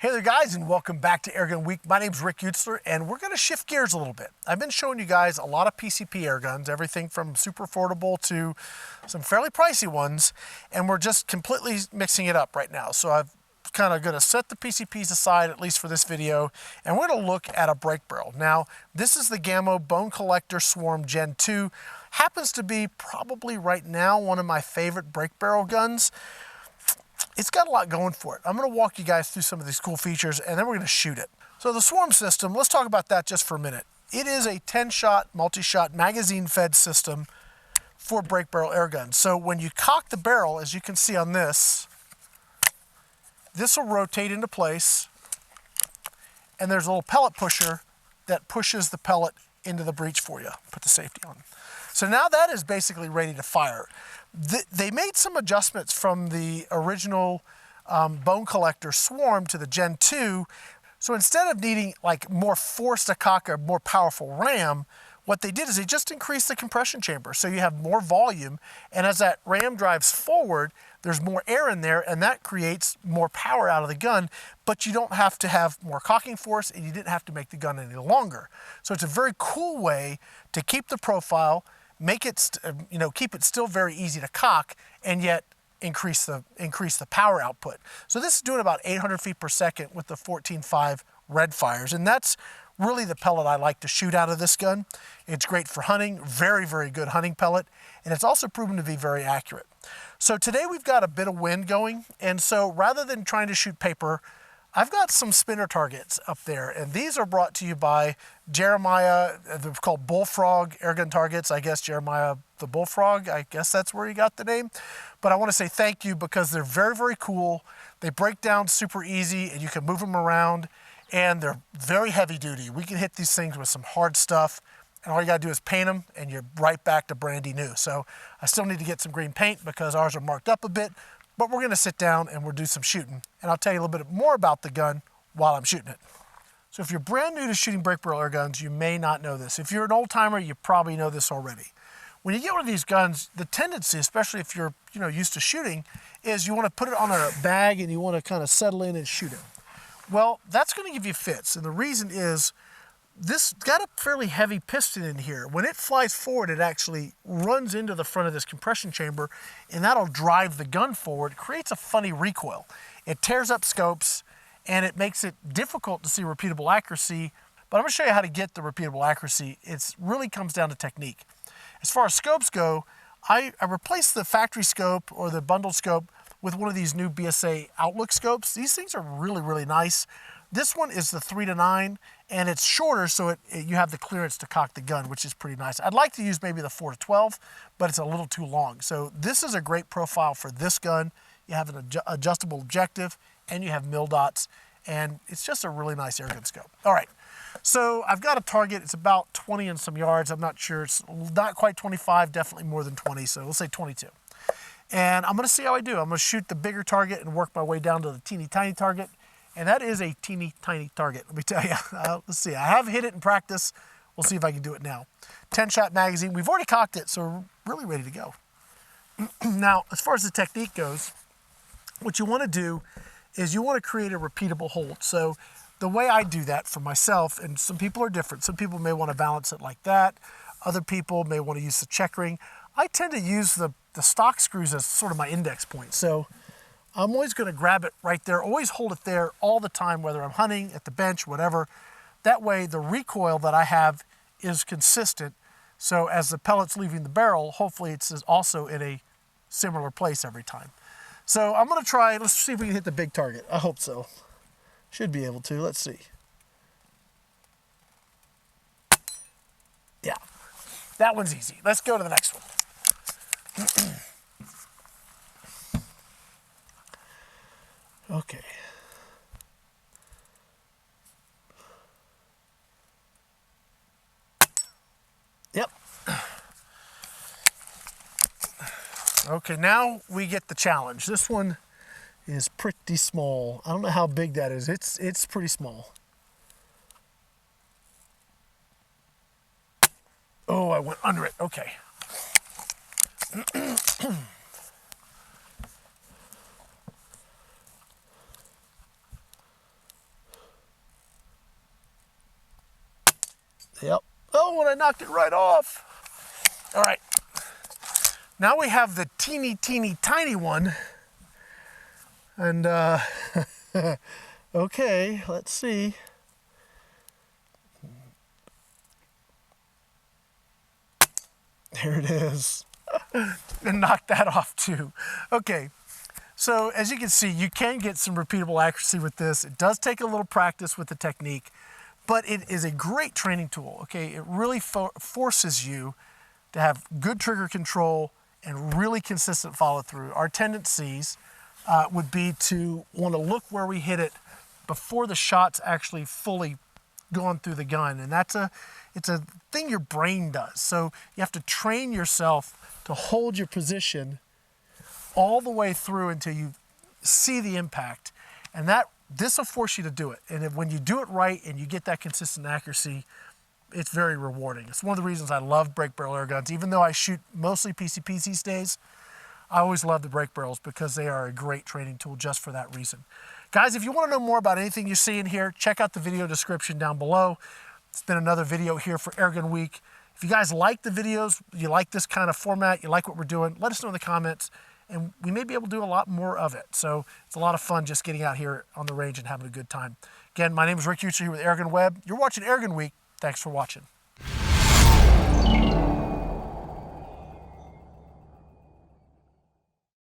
Hey there guys, and welcome back to Airgun Week. My name's Rick Utzler, and we're gonna shift gears a little bit. I've been showing you guys a lot of PCP air guns, everything from super affordable to some fairly pricey ones, and we're just completely mixing it up right now. So I've kind of gonna set the PCPs aside, at least for this video, and we're gonna look at a brake barrel. Now, this is the Gamo Bone Collector Swarm Gen 2. Happens to be probably right now one of my favorite brake barrel guns. It's got a lot going for it. I'm gonna walk you guys through some of these cool features and then we're gonna shoot it. So the Swarm system, let's talk about that just for a minute. It is a 10-shot, multi-shot, magazine-fed system for brake barrel air guns. So when you cock the barrel, as you can see on this will rotate into place, and there's a little pellet pusher that pushes the pellet into the breech for you. Put the safety on. So now that is basically ready to fire. They made some adjustments from the original Bone Collector Swarm to the Gen 2. So instead of needing like more force to cock a more powerful ram, what they did is they just increased the compression chamber. So you have more volume, and as that ram drives forward, there's more air in there, and that creates more power out of the gun, but you don't have to have more cocking force, and you didn't have to make the gun any longer. So it's a very cool way to keep the profile, make it, keep it still very easy to cock, and yet increase the power output. So this is doing about 800 feet per second with the 14.5 red fires, and that's really the pellet I like to shoot out of this gun. It's great for hunting, very, very good hunting pellet, and it's also proven to be very accurate. So today we've got a bit of wind going, and so rather than trying to shoot paper, I've got some spinner targets up there, and these are brought to you by Jeremiah. They're called Bullfrog airgun targets. I guess Jeremiah the Bullfrog, I guess that's where he got the name. But I want to say thank you because they're very, very cool. They break down super easy, and you can move them around, and they're very heavy duty. We can hit these things with some hard stuff, and all you gotta do is paint them, and you're right back to brandy new. So I still need to get some green paint because ours are marked up a bit, but we're gonna sit down and we'll do some shooting, and I'll tell you a little bit more about the gun while I'm shooting it. So if you're brand new to shooting brake barrel air guns, you may not know this. If you're an old timer, you probably know this already. When you get one of these guns, the tendency, especially if you're used to shooting, is you wanna put it on a bag and you wanna kind of settle in and shoot it. Well, that's gonna give you fits, and the reason is this got a fairly heavy piston in here. When it flies forward, it actually runs into the front of this compression chamber, and that'll drive the gun forward. It creates a funny recoil. It tears up scopes, and it makes it difficult to see repeatable accuracy, but I'm gonna show you how to get the repeatable accuracy. It really comes down to technique. As far as scopes go, I replaced the factory scope or the bundled scope with one of these new BSA Outlook scopes. These things are really, really nice. This one is the 3-9, and it's shorter, so you have the clearance to cock the gun, which is pretty nice. I'd like to use maybe the 4-12, but it's a little too long. So this is a great profile for this gun. You have an adjustable objective, and you have mil dots, and it's just a really nice airgun scope. All right, so I've got a target. It's about 20 and some yards. I'm not sure. It's not quite 25, definitely more than 20, so we'll say 22. And I'm gonna see how I do. I'm gonna shoot the bigger target and work my way down to the teeny tiny target. And that is a teeny tiny target, let me tell you. Let's see, I have hit it in practice. We'll see if I can do it now. 10-shot magazine, we've already cocked it, so we're really ready to go. Now, as far as the technique goes, what you wanna do is you wanna create a repeatable hold. So the way I do that for myself, and some people are different. Some people may wanna balance it like that. Other people may wanna use the checkering. I tend to use the stock screws as sort of my index point. So I'm always gonna grab it right there, always hold it there all the time, whether I'm hunting, at the bench, whatever. That way the recoil that I have is consistent. So as the pellet's leaving the barrel, hopefully it's also in a similar place every time. So I'm gonna try, let's see if we can hit the big target. I hope so. Should be able to, let's see. Yeah, that one's easy. Let's go to the next one. Okay. Yep. Okay, now we get the challenge. This one is pretty small. I don't know how big that is. It's pretty small. Oh, I went under it. Okay. Yep. Oh, and I knocked it right off. All right. Now we have the teeny, teeny, tiny one. And, okay, let's see. There it is. And knock that off too. Okay, so as you can see, you can get some repeatable accuracy with this. It does take a little practice with the technique, but it is a great training tool. Okay, it really forces you to have good trigger control and really consistent follow through. Our tendencies would be to want to look where we hit it before the shot's actually fully gone through the gun, and it's a thing your brain does. So you have to train yourself to hold your position all the way through until you see the impact, and this will force you to do it. And when you do it right and you get that consistent accuracy, it's very rewarding. It's one of the reasons I love brake barrel air guns. Even though I shoot mostly PCPs these days, I always love the brake barrels because they are a great training tool just for that reason. Guys, if you want to know more about anything you see in here, check out the video description down below. It's been another video here for Airgun Week. If you guys like the videos, you like this kind of format, you like what we're doing, let us know in the comments, and we may be able to do a lot more of it. So it's a lot of fun just getting out here on the range and having a good time. Again, my name is Rick Hucher here with AirgunWeb. You're watching Airgun Week. Thanks for watching.